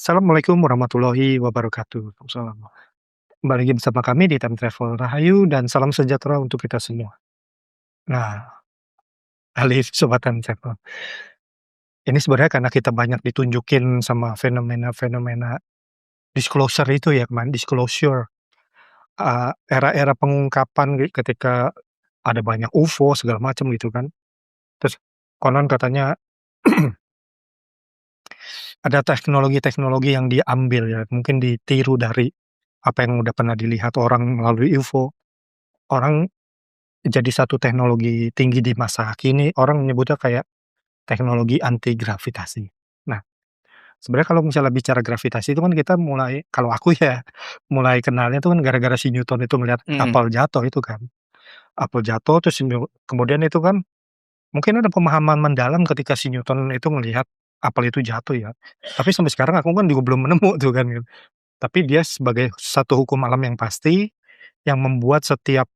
Assalamualaikum warahmatullahi wabarakatuh. Waalaikumsalam. Kembali lagi bersama kami di Time Travel Rahayu dan salam sejahtera untuk kita semua. Nah, alih Sobat Time Travel. Ini sebenarnya karena kita banyak ditunjukin sama fenomena-fenomena disclosure itu ya, disclosure, era-era pengungkapan ketika ada banyak UFO segala macam gitu kan. Terus konon katanya ada teknologi-teknologi yang diambil ya, mungkin ditiru dari apa yang udah pernah dilihat orang melalui UFO. Orang jadi satu teknologi tinggi di masa kini, orang menyebutnya kayak teknologi anti gravitasi. Nah, sebenarnya kalau misalnya bicara gravitasi itu kan kita mulai kalau aku ya, mulai kenalnya itu kan gara-gara si Newton itu melihat Mhm, apel jatuh itu kan. Apel jatuh terus kemudian itu kan mungkin ada pemahaman mendalam ketika si Newton itu melihat apel itu jatuh ya. Tapi sampai sekarang aku kan juga belum menemu tuh kan gitu. Tapi dia sebagai satu hukum alam yang pasti, yang membuat setiap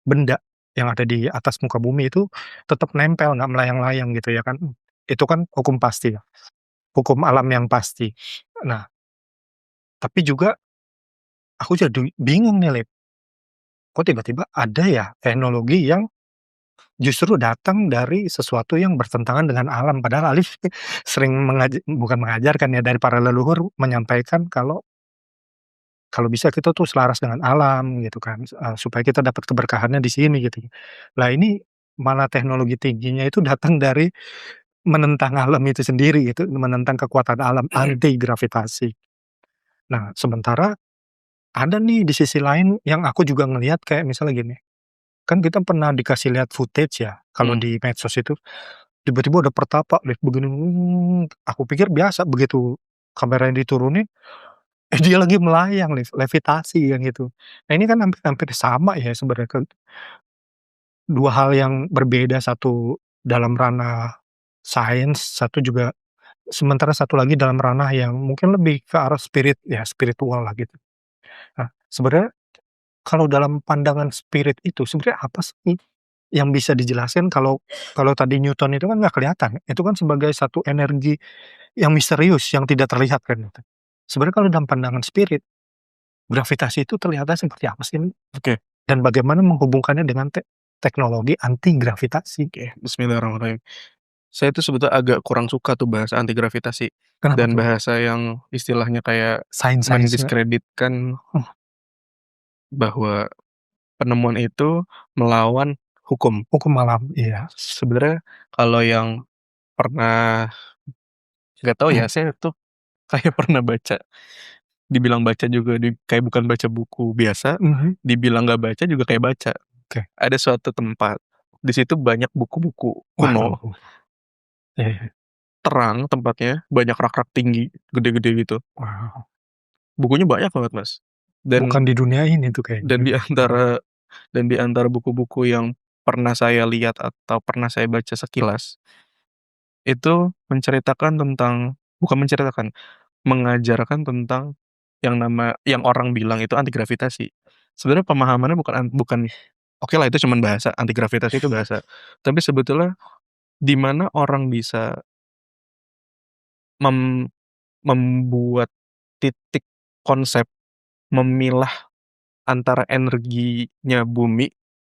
benda yang ada di atas muka bumi itu tetap nempel, nggak melayang-layang gitu ya kan. Itu kan hukum pasti ya, hukum alam yang pasti. Nah, tapi juga aku jadi bingung nih, Lip, kok tiba-tiba ada ya teknologi yang justru datang dari sesuatu yang bertentangan dengan alam, padahal Alif sering bukan mengajarkan ya, dari para leluhur menyampaikan kalau bisa kita tuh selaras dengan alam gitu kan, supaya kita dapat keberkahannya di sini gitu. Lah ini malah teknologi tingginya itu datang dari menentang alam itu sendiri gitu, menentang kekuatan alam, anti gravitasi. Nah, sementara ada nih di sisi lain yang aku juga ngelihat kayak misalnya gini, kan kita pernah dikasih lihat footage ya, kalau mhm. di medsos itu, tiba-tiba ada pertapa lift begini, aku pikir biasa begitu kameranya diturunin, dia lagi melayang levitasi yang gitu. Nah ini kan hampir hampir sama ya sebenarnya, 2 hal yang berbeda, satu dalam ranah sains, satu juga sementara satu lagi dalam ranah yang mungkin lebih ke arah spiritual lah gitu. Nah, sebenarnya kalau dalam pandangan spirit itu sebenarnya apa sih yang bisa dijelaskan kalau kalau tadi Newton itu kan nggak kelihatan, itu kan sebagai satu energi yang misterius yang tidak terlihat kan gitu. Sebenarnya kalau dalam pandangan spirit, gravitasi itu terlihatnya seperti apa sih? Oke Dan bagaimana menghubungkannya dengan teknologi anti gravitasi? oke, bismillahirrahmanirrahim. Saya tuh sebetulnya agak kurang suka tuh bahasa anti gravitasi, Kenapa dan tuh? bahasa yang istilahnya kayak Sains-sainsnya? mendiskreditkan Oh, bahwa penemuan itu melawan hukum. hukum alam, iya. Sebenarnya kalau yang pernah nggak tahu ya, saya tuh kayak pernah baca, dibilang baca juga kayak bukan baca buku biasa, Mhm, dibilang nggak baca juga kayak baca. oke. Ada suatu tempat, di situ banyak buku-buku kuno, Waduh, iya iya. terang tempatnya, banyak rak-rak tinggi, gede-gede gitu. Wow, Bukunya banyak banget, Mas. bukan Dan di dunia ini tuh kayaknya dan di gitu. Wow, antara dan di antara buku-buku yang pernah saya lihat atau pernah saya baca sekilas, itu menceritakan tentang bukan menceritakan, mengajarkan tentang yang orang bilang itu anti gravitasi. Sebenarnya pemahamannya bukan okelah itu cuman bahasa, anti gravitasi itu bahasa. Tapi sebetulnya di mana orang bisa mem membuat titik konsep, memilah antara energinya bumi,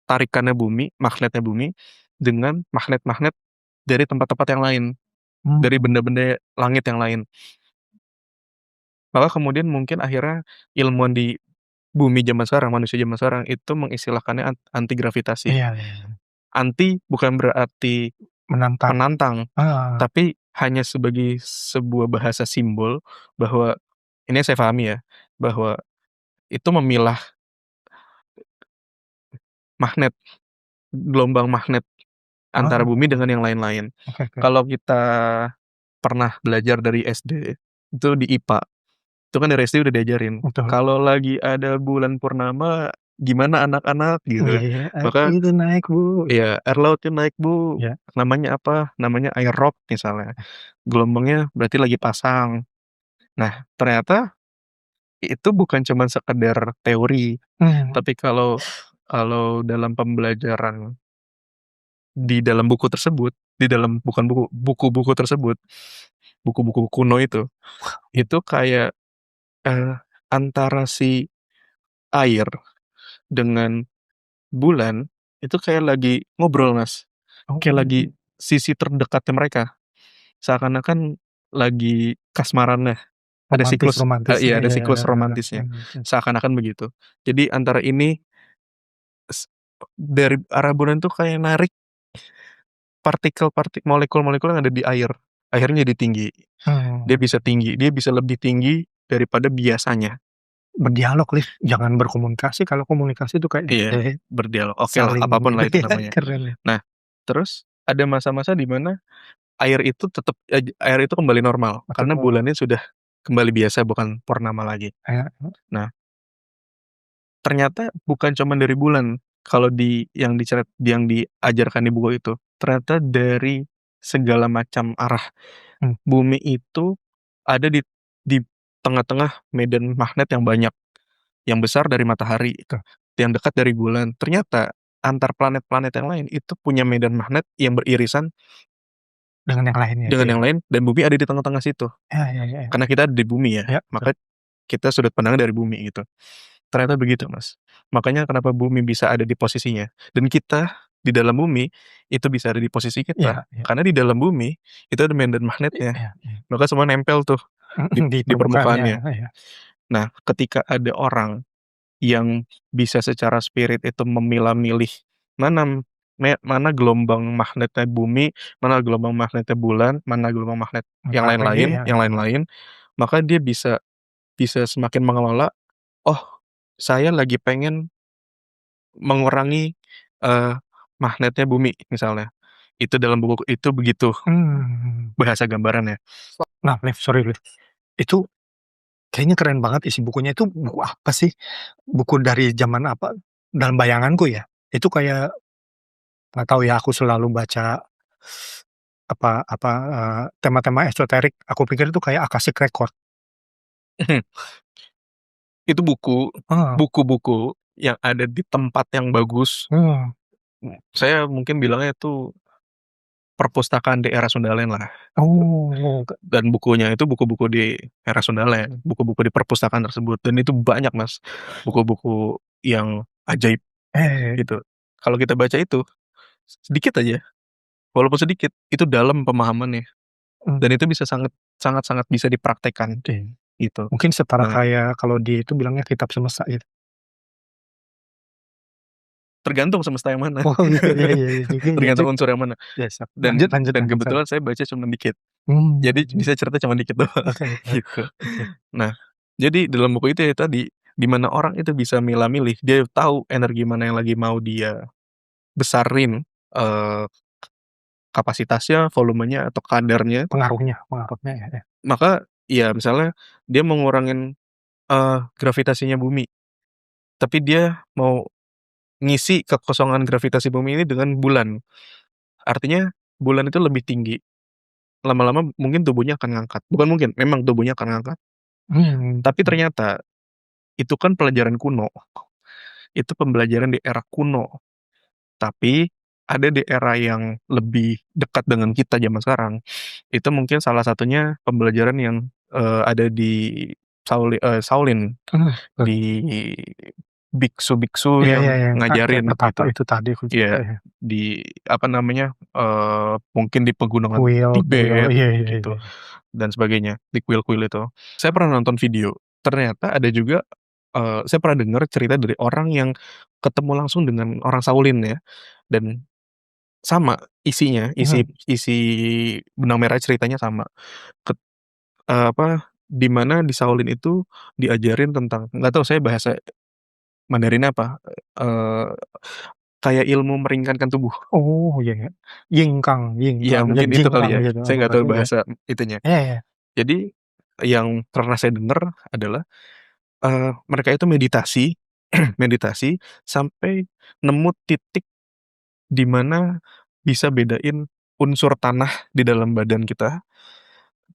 tarikannya bumi, magnetnya bumi, dengan magnet-magnet dari tempat-tempat yang lain, dari mmm, benda-benda langit yang lain. Maka kemudian mungkin akhirnya ilmuwan di bumi zaman sekarang, manusia zaman sekarang itu mengistilahkannya anti gravitasi. iya iya iya, Anti bukan berarti menantang, menantang, ah, tapi hanya sebagai sebuah bahasa simbol bahwa ini yang saya pahami ya, bahwa itu memilah magnet, gelombang magnet antara ah, bumi dengan yang lain-lain. oke oke. Kalau kita pernah belajar dari SD, itu di IPA, itu kan dari SD udah diajarin, Betul. kalau lagi ada bulan purnama, gimana anak-anak gitu. Iya, air Maka itu naik Bu, gitu. ya air lautnya naik Bu, Iya, namanya apa, namanya air rock misalnya, gelombangnya berarti lagi pasang. Nah, ternyata itu bukan cuman sekedar teori, mmm, tapi kalau kalau dalam pembelajaran di dalam buku tersebut, di dalam bukan buku-buku tersebut, buku-buku kuno itu kayak, eee, antara si air dengan bulan, itu kayak lagi ngobrol, Mas. Kayak Oh, lagi sisi terdekatnya mereka, seakan-akan lagi kasmarannya, ada siklus romantis-romantis, iya, ya ada ya siklus ya, romantisnya, seakan-akan begitu. Jadi antara ini s dari arah bulan tuh kayak narik molekul-molekul yang ada di air, akhirnya jadi tinggi. Dia bisa lebih tinggi daripada biasanya. berdialog, Liv, jangan berkomunikasi, kalau komunikasi itu kayak Iya, berdialog, okelah, saling apapun lah itu ya, namanya. keren ya. Nah, terus ada masa-masa di mana air itu kembali normal, Betul, karena bulannya sudah kembali biasa, bukan purnama lagi. kayak Nah, ternyata bukan cuman dari bulan, kalau yang diajarkan di buku itu, ternyata dari segala macam arah. mmm, Bumi itu ada di tengah-tengah medan magnet yang banyak, yang besar dari matahari, betul, yang dekat dari bulan. Ternyata antar planet-planet yang lain itu punya medan magnet yang beririsan dengan yang lainnya itu dengan ya? yang lain, dan bumi ada di tengah-tengah situ. Ya ya ya ya, Karena kita ada di bumi ya, ya, betul, maka kita sudut pandangnya dari bumi gitu. Ternyata begitu, Mas. Makanya kenapa bumi bisa ada di posisinya, dan kita di dalam bumi itu bisa ada di posisi kita, iya iya, karena di dalam bumi itu ada medan magnetnya, iya iya, maka semua nempel tuh di di permukaannya, permukaannya. iya, Nah, ketika ada orang yang bisa secara spirit itu memilah-milih mana mana gelombang magnetnya bumi, mana gelombang magnetnya bulan, mana gelombang magnet matahari, iya yang iya, lain-lain, maka dia bisa bisa semakin mengelola, "Oh, saya lagi pengen mengurangi, eee, magnetnya bumi," misalnya. Itu dalam buku itu begitu mmm. bahasa gambarannya. Nah, Liv, sorry, Liv, itu kayaknya keren banget isi bukunya, itu buku apa sih? Buku dari zaman apa? Dalam bayanganku ya, itu kayak nggak tahu ya, aku selalu baca tema-tema esoterik, aku pikir itu kayak Akashic Record. Itu Heeh, buku-buku yang ada di tempat yang bagus, heeh. saya mungkin bilangnya itu perpustakaan di era Sundaland lah, Oh, dan bukunya itu buku-buku di era Sundaland, buku-buku di perpustakaan tersebut, dan itu banyak, Mas, buku-buku yang ajaib eh, gitu. Kalau kita baca itu, sedikit aja, walaupun sedikit, itu dalam pemahamannya, mmm, dan itu bisa sangat-sangat bisa dipraktekkan oke. gitu. Mungkin setara Nah, kayak kalau dia itu bilangnya kitab semesta gitu. tergantung semesta yang mana, Oh, iya iya iya iya juga ya, tergantung unsur yang mana, ya siap. Lanjut dan lanjut dan lanjut, sorry. kebetulan saya baca cuma dikit, jadi Mmm, bisa cerita cuma dikit doang, oke oke gitu. oke. Nah, jadi dalam buku itu ya tadi, di mana orang itu bisa milah-milih, dia tahu energi mana yang lagi mau dia besarin, eee, kapasitasnya, volumenya, atau kadarnya, Pengaruhnya ya ya. maka ya misalnya dia mau ngurangin, gravitasinya bumi, tapi dia mau ngisi kekosongan gravitasi bumi ini dengan bulan. Artinya bulan itu lebih tinggi, lama-lama mungkin tubuhnya akan ngangkat, bukan mungkin, memang tubuhnya akan ngangkat. Tapi Mhm. ternyata itu kan pelajaran kuno, itu pembelajaran di era kuno. Tapi, ada di era yang lebih dekat dengan kita zaman sekarang, itu mungkin salah satunya pembelajaran yang, ada di Shaolin, Betul. di biksu-biksu Iya iya yang iya, yang kayak ngajarin petapa gitu. itu tadi aku juga Iya, ya. di apa namanya, mungkin di pegunungan Kuil, Tibet iya iya iya. gitu, dan sebagainya, di kuil-kuil itu. Saya pernah nonton video, ternyata ada juga, saya pernah dengar cerita dari orang yang ketemu langsung dengan orang Shaolin ya, dan sama isinya, Mhm. isi benang merah ceritanya sama. Ket di mana di Shaolin itu diajarin tentang, nggak tahu saya bahasa Mandarinnya apa, eee, kayak ilmu meringankan tubuh. Oh, iya iya. Yin Iya, Kang, ya mungkin itu Jing kali Kang ya, gitu, saya aku nggak tahu bahasa iya. bahasa itunya. Iya iya. Jadi, yang pernah saya dengar adalah, mereka itu meditasi meditasi sampai nemu titik di mana bisa bedain unsur tanah di dalam badan kita,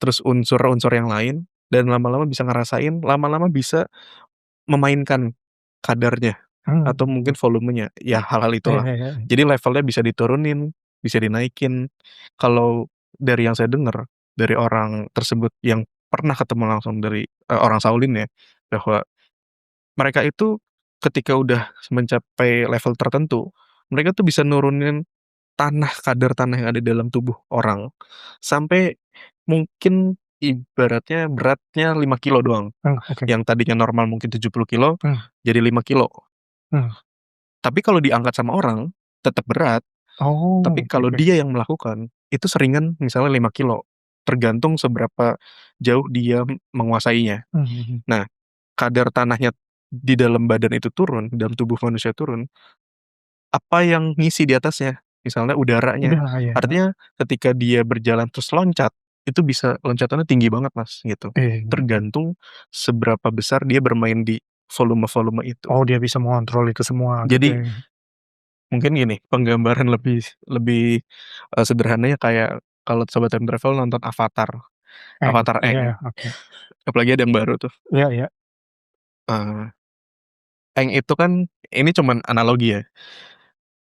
terus unsur-unsur yang lain, dan lama-lama bisa ngerasain, lama-lama bisa memainkan kadarnya, atau Mmm, mungkin volumenya, ya hal-hal iya itulah. iya iya. Jadi levelnya bisa diturunin, bisa dinaikin. Kalau dari yang saya dengar, dari orang tersebut yang pernah ketemu langsung dari, orang Shaolin ya, bahwa mereka itu ketika udah mencapai level tertentu, mereka tuh bisa nurunin kadar tanah yang ada dalam tubuh orang, sampai mungkin ibaratnya beratnya 5 kilo doang, Oke. yang tadinya normal mungkin 70 kilo Mmm, jadi 5 kilo. mmm. Tapi kalau diangkat sama orang, tetap berat, Oh, tapi oke kalau oke. dia yang melakukan, itu seringan misalnya 5 kilo, tergantung seberapa jauh dia menguasainya. Mhm. Nah, kadar tanahnya di dalam badan itu turun, dalam tubuh manusia turun, apa yang ngisi di atasnya? Misalnya udaranya. Udah ya, Artinya ketika dia berjalan terus loncat, itu bisa loncatannya tinggi banget, Mas, gitu. iya. Tergantung seberapa besar dia bermain di volume-volume itu. Oh, dia bisa mengontrol itu semua gitu Jadi ya? mungkin gini, penggambaran lebih lebih, sederhananya kayak kalau sobat time travel nonton Avatar, Avatar Iya, Aang, oke. apalagi ada yang baru tuh, Iya iya eee, Aang itu kan ini cuman analogi ya,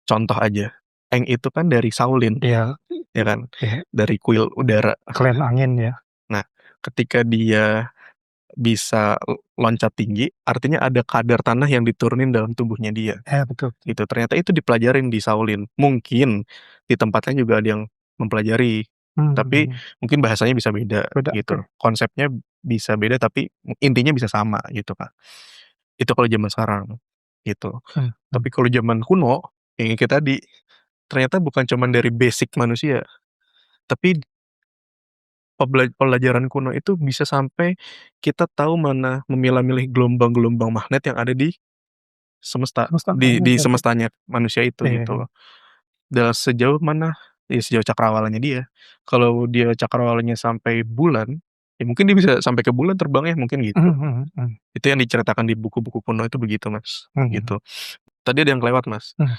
contoh aja. Aang itu kan dari Shaolin, iya ya kan, iya, dari kuil udara. Clan Angin ya? Nah, ketika dia bisa loncat tinggi, artinya ada kadar tanah yang diturunin dalam tubuhnya dia, Iya betul betul. gitu. Ternyata itu dipelajarin di Shaolin. Mungkin di tempat lain juga ada yang mempelajari, tapi Mhm, mungkin bahasanya bisa beda, beda, oke. gitu. Konsepnya bisa beda, tapi intinya bisa sama, gitu, Kak. Itu kalau zaman sekarang, gitu. Mhm. Tapi kalau zaman kuno, yang kayak tadi, ternyata bukan cuman dari basic manusia, tapi pelajaran kuno itu bisa sampai kita tahu mana memilah-milih gelombang-gelombang magnet yang ada di semesta, Terus kan di oke oke. semestanya manusia itu, gitu Iya. loh. Dan sejauh mana, ya sejauh cakrawalanya dia. Kalau dia cakrawalanya sampai bulan, ya mungkin dia bisa sampai ke bulan terbangnya, mungkin gitu. Mhm. Itu yang diceritakan di buku-buku kuno itu begitu, Mas, Mhm. gitu. Tadi ada yang kelewat, Mas. Mhm.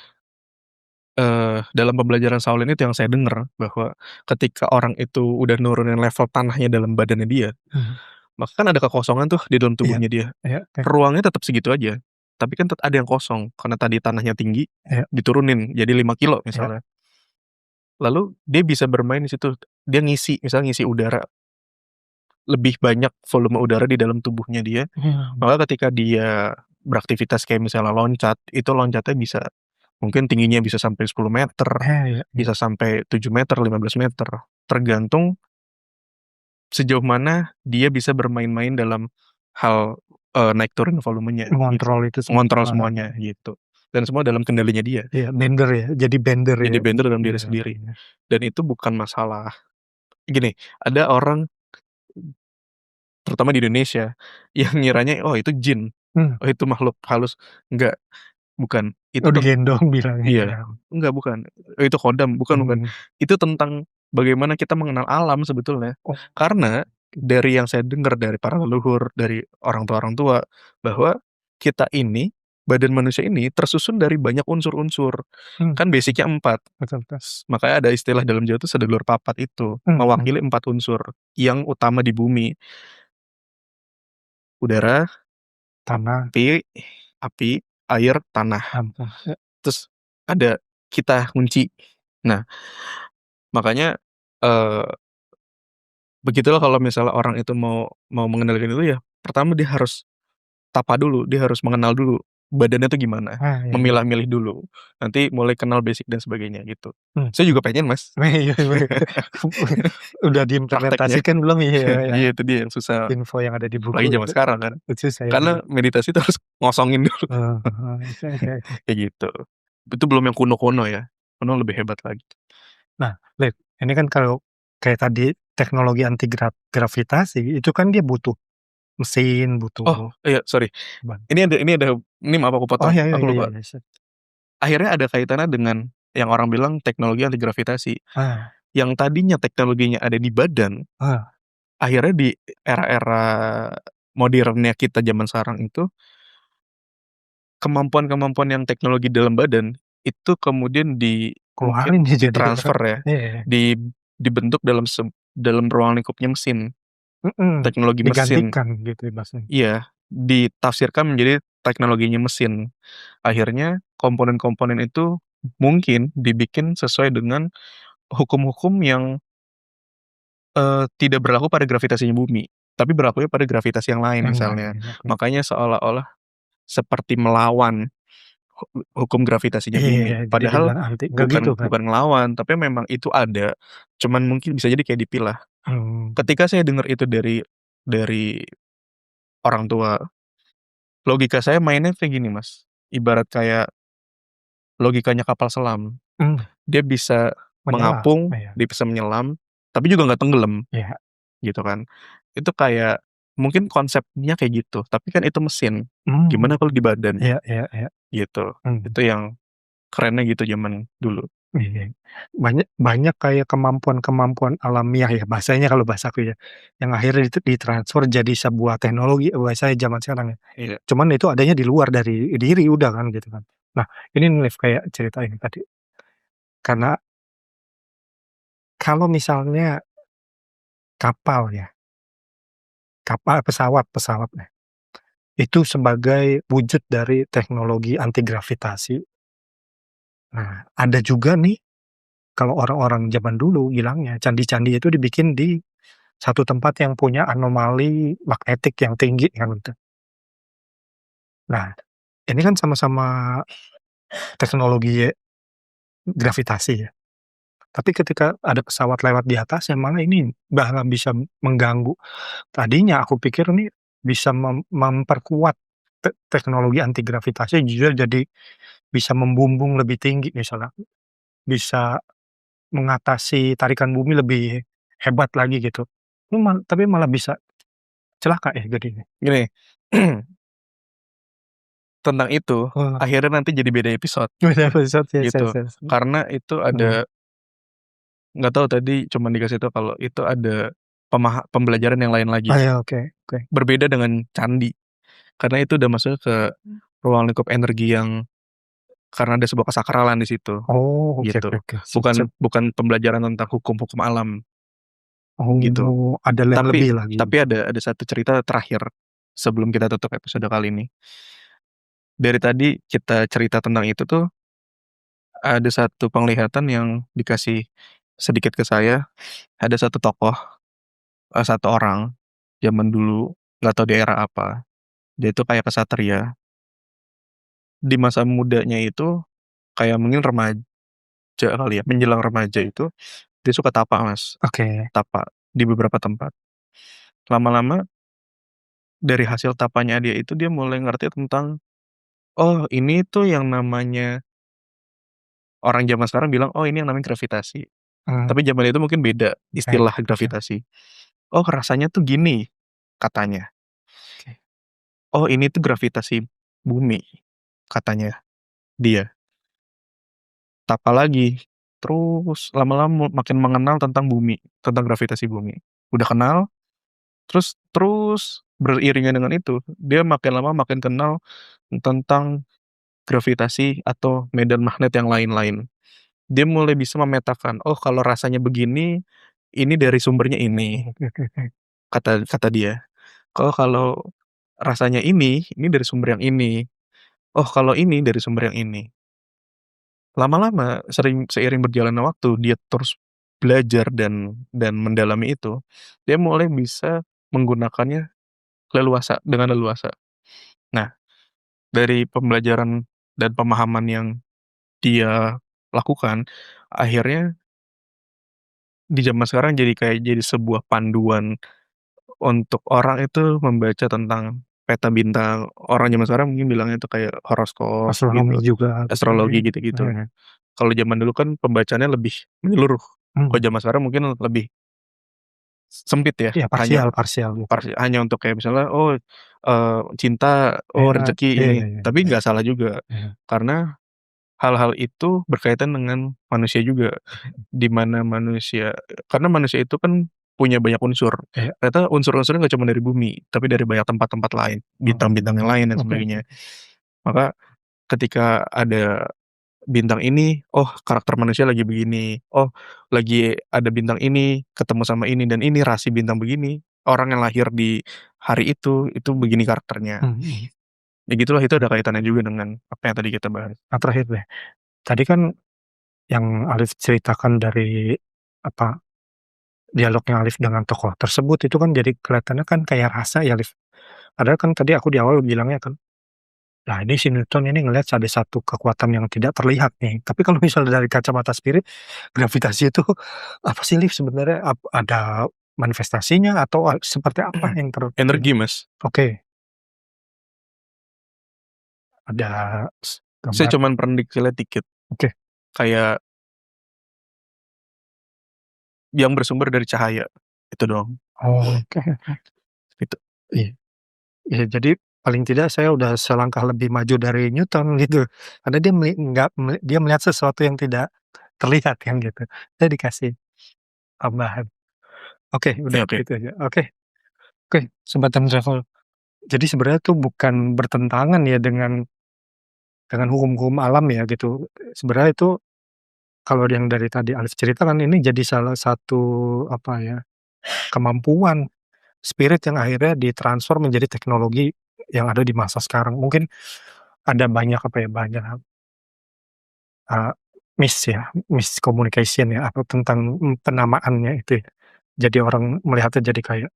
Dalam pembelajaran Shaolin itu yang saya dengar, bahwa ketika orang itu udah nurunin level tanahnya dalam badannya dia, Mhm. maka kan ada kekosongan tuh di dalam Iya tubuhnya dia. iya, oke. Ruangnya tetap segitu aja, tapi kan ada yang kosong, karena tadi tanahnya tinggi, Iya diturunin jadi 5 kilo iya. misalnya. Lalu dia bisa bermain di situ, dia ngisi, misalnya ngisi udara, lebih banyak volume udara di dalam tubuhnya dia, Mhm. maka ketika dia beraktivitas kayak misalnya loncat, itu loncatnya bisa mungkin tingginya bisa sampai 10 meter, Iya. bisa sampai 7 meter, 15 meter, tergantung sejauh mana dia bisa bermain-main dalam hal, naik turun volumenya, gitu. Mengontrol itu Mengontrol semua, semuanya, gitu. Dan semua dalam kendalinya dia. iya, bender ya, jadi bender Jadi ya? bender dalam diri Iya sendiri. iya. Dan itu bukan masalah gini, ada orang, terutama di Indonesia, yang ngiranya, "Oh itu jin, Mmm, oh itu makhluk halus." Enggak, bukan. Itu oh digendong bilangnya iya, ya? enggak, bukan. Itu kodam, bukan. Mhm. Itu tentang bagaimana kita mengenal alam sebetulnya. Oh, Karena dari yang saya dengar dari para leluhur, dari orang tua, bahwa kita ini, badan manusia ini tersusun dari banyak unsur-unsur. mmm, Kan basic-nya 4, betul betul. makanya ada istilah dalam Jawa itu sedulur papat itu, Mhm. mewakili 4 unsur yang utama di bumi. Udara, Tanah, api api, air, tanah. ampun, ya, Terus ada kita, kunci. Nah, makanya, eee, begitulah kalau misalnya orang itu mau mau mengendalikan itu ya, pertama dia harus tapa dulu, dia harus mengenal dulu badannya tuh gimana, iya. memilah-milih dulu, nanti mulai kenal basic dan sebagainya gitu. Mmm, Saya juga pengen, Mas, iya iya. Udah prakteknya. diimplementasikan belum? Iya ya, Iya itu dia yang susah, info yang ada di buku apalagi zaman itu. sekarang kan. Itu saya juga. Karena meditasi itu harus ngosongin dulu, Oke. kayak gitu. Itu belum yang kuno-kuno ya, kuno lebih hebat lagi. Nah, Lid, ini kan kalau kayak tadi teknologi anti gravitasi itu kan dia butuh mesin, Oh, butuh iya sorry, ban ini maaf aku oh, potong, iya iya aku iya lupa. iya, sip. Akhirnya ada kaitannya dengan yang orang bilang teknologi anti gravitasi, Ah yang tadinya teknologinya ada di badan, ah, akhirnya di era-era modernnya kita zaman sekarang itu, kemampuan-kemampuan yang teknologi dalam badan, itu kemudian mungkin keluarin dia jadi ditransfer ya, iya, di dibentuk dalam ruang lingkupnya mesin, mhm, teknologi mesin. digantikan gitu Masnya. Iya, ditafsirkan menjadi teknologinya mesin. Akhirnya komponen-komponen itu mungkin dibikin sesuai dengan hukum-hukum yang, tidak berlaku pada gravitasinya bumi, tapi berlakunya pada gravitasi yang lain Yang misalnya. lain, oke. Makanya seolah-olah seperti melawan hukum gravitasinya Iya, bumi, iya, jadi padahal dibilang anti, nggak gitu bukan kan? bukan ngelawan, tapi memang itu ada, cuman mungkin bisa jadi kayak dipilah. Mmm, Ketika saya dengar itu dari orang tua, logika saya mainnya kayak gini, Mas, ibarat kayak logikanya kapal selam. mmm, Dia bisa menyelam, mengapung, iya, dia bisa menyelam, tapi juga nggak tenggelam, iya, gitu kan. Itu kayak mungkin konsepnya kayak gitu, tapi kan itu mesin, mmm, gimana kalau di badan, iya, iya, iya, gitu. mmm, Itu yang kerennya gitu zaman dulu. iya. Banyak banyak kayak kemampuan-kemampuan alamiah ya, bahasanya kalau bahasaku ya, yang akhirnya ditransfer jadi sebuah teknologi bahasanya zaman sekarang ya. Iya. Cuman itu adanya di luar dari diri udah kan gitu kan. Nah, ini nih Liv, kayak cerita ini tadi, karena kalau misalnya kapal ya, pesawat pesawat deh, itu sebagai wujud dari teknologi anti gravitasi. Nah, ada juga nih kalau orang-orang zaman dulu bilangnya candi-candi itu dibikin di satu tempat yang punya anomali magnetik yang tinggi kan gitu. Nah, ini kan sama-sama teknologi gravitasi ya, tapi ketika ada pesawat lewat di atasnya malah ini malah bisa mengganggu. Tadinya aku pikir nih bisa memperkuat teknologi anti gravitasi juga, jadi bisa membumbung lebih tinggi misalnya, bisa mengatasi tarikan bumi lebih hebat lagi gitu. Tapi malah bisa celaka ya jadinya. Gini, tentang itu, Oh, akhirnya nanti jadi beda episode, beda episode ya, gitu. Karena itu mhm. ada nggak tahu tadi cuman dikasih tahu kalau itu ada pembelajaran yang lain Oh lagi, ya, oke, oke. berbeda dengan candi. Karena itu udah masuk ke ruang lingkup energi yang karena ada sebuah kesakralan di situ, Oh, oke, oke, gitu. oke, sip, sip. Bukan bukan pembelajaran tentang hukum-hukum alam, gitu. Oh, ada yang Tapi lebih lagi. tapi ada satu cerita terakhir sebelum kita tutup episode kali ini. Dari tadi kita cerita tentang itu tuh, ada satu penglihatan yang dikasih sedikit ke saya, ada satu tokoh, satu orang zaman dulu, nggak tahu di era apa, dia itu kayak kesatria. Di masa mudanya itu kayak mungkin remaja kali ya, menjelang remaja itu dia suka tapa, Mas, Oke, tapa di beberapa tempat. Lama-lama dari hasil tapanya dia itu dia mulai ngerti tentang, oh ini tuh yang namanya orang zaman sekarang bilang, "Oh ini yang namanya gravitasi." mmm, Tapi zaman itu mungkin beda oke, istilah oke, gravitasi. "Oh rasanya tuh gini," katanya. oke. "Oh ini tuh gravitasi bumi," katanya dia. Tapa lagi, terus lama-lama makin mengenal tentang bumi, tentang gravitasi bumi. Udah kenal, terus terus beriringan dengan itu, dia makin lama makin kenal tentang gravitasi atau medan magnet yang lain-lain. Dia mulai bisa memetakan, "Oh kalau rasanya begini, ini dari sumbernya Oh, ini," oke, oke, oke. kata kata dia. "Oh kalau rasanya ini dari sumber yang ini. Oh kalau ini dari sumber yang ini." Lama-lama seiring berjalannya waktu, dia terus belajar dan mendalami itu, dia mulai bisa menggunakannya dengan leluasa. Nah, dari pembelajaran dan pemahaman yang dia lakukan, akhirnya di zaman sekarang jadi sebuah panduan untuk orang itu membaca tentang peta bintang. Orang zaman sekarang mungkin bilangnya itu kayak horoskop Astronomi gitu, juga gitu ya, astrologi gitu-gitu. heeh, Kalau zaman dulu kan pembacaannya lebih menyeluruh, kalau mmm, zaman sekarang mungkin lebih sempit ya, iya, hanya parsial, parsial gitu. hanya untuk kayak misalnya, oh, cinta, oh Iya, rezeki iya, ini, iya, iya, tapi nggak salah juga. iya, Karena hal-hal itu berkaitan dengan manusia juga, di mana karena manusia itu kan punya banyak unsur, iya, ternyata unsur-unsurnya nggak cuma dari bumi, tapi dari banyak tempat-tempat lain, oh, bintang-bintang yang lain dan oke, sebagainya. oke, Maka ketika ada bintang ini, oh karakter manusia lagi begini, oh lagi ada bintang ini, ketemu sama ini dan ini rasi bintang begini, orang yang lahir di hari itu begini karakternya. mhm, mhm. Ya gitulah, itu ada kaitannya juga dengan apa yang tadi kita bahas. Nah, terakhir deh, tadi kan yang Alif ceritakan dari, apa, dialognya Alif dengan tokoh tersebut itu kan jadi kelihatannya kan kayak rasa ya, Alif. Padahal kan tadi aku di awal bilangnya kan, "Nah ini si Newton ini ngelihat ada satu kekuatan yang tidak terlihat nih." Tapi kalau misalnya dari kacamata spirit, gravitasi itu apa sih, Alif sebenarnya? Ada manifestasinya atau seperti apa yang Energi, Mas. oke, ada Saya gambar cuman pernah dikit dikit, oke. kayak yang bersumber dari cahaya, itu doang, Oh, oke oke. gitu. Iya iya, jadi paling tidak saya udah selangkah lebih maju dari Newton gitu, karena dia nggak dia melihat sesuatu yang tidak terlihat kan gitu. Saya dikasih tambahan. Oke, udah Ya, oke. itu aja. Oke oke, sobat time travel. Jadi sebenarnya tuh bukan bertentangan ya dengan hukum-hukum alam ya gitu. Sebenarnya itu kalau yang dari tadi Alif ceritakan ini jadi salah satu apa ya, kemampuan spirit yang akhirnya ditransfer menjadi teknologi yang ada di masa sekarang. Mungkin ada banyak apa ya, banyak, eee, miscommunication ya, atau tentang, penamaannya itu ya. Jadi orang melihatnya jadi kayak,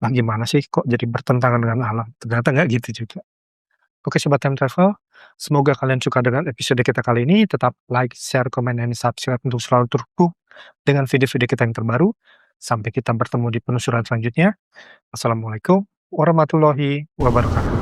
"Lah gimana sih kok jadi bertentangan dengan alam?" Ternyata nggak gitu juga. Oke sobat time travel, semoga kalian suka dengan episode kita kali ini. Tetap like, share, komen, and subscribe untuk selalu terhubung dengan video-video kita yang terbaru. Sampai kita bertemu di penelusuran selanjutnya. Wassalamualaikum warahmatullahi wabarakatuh.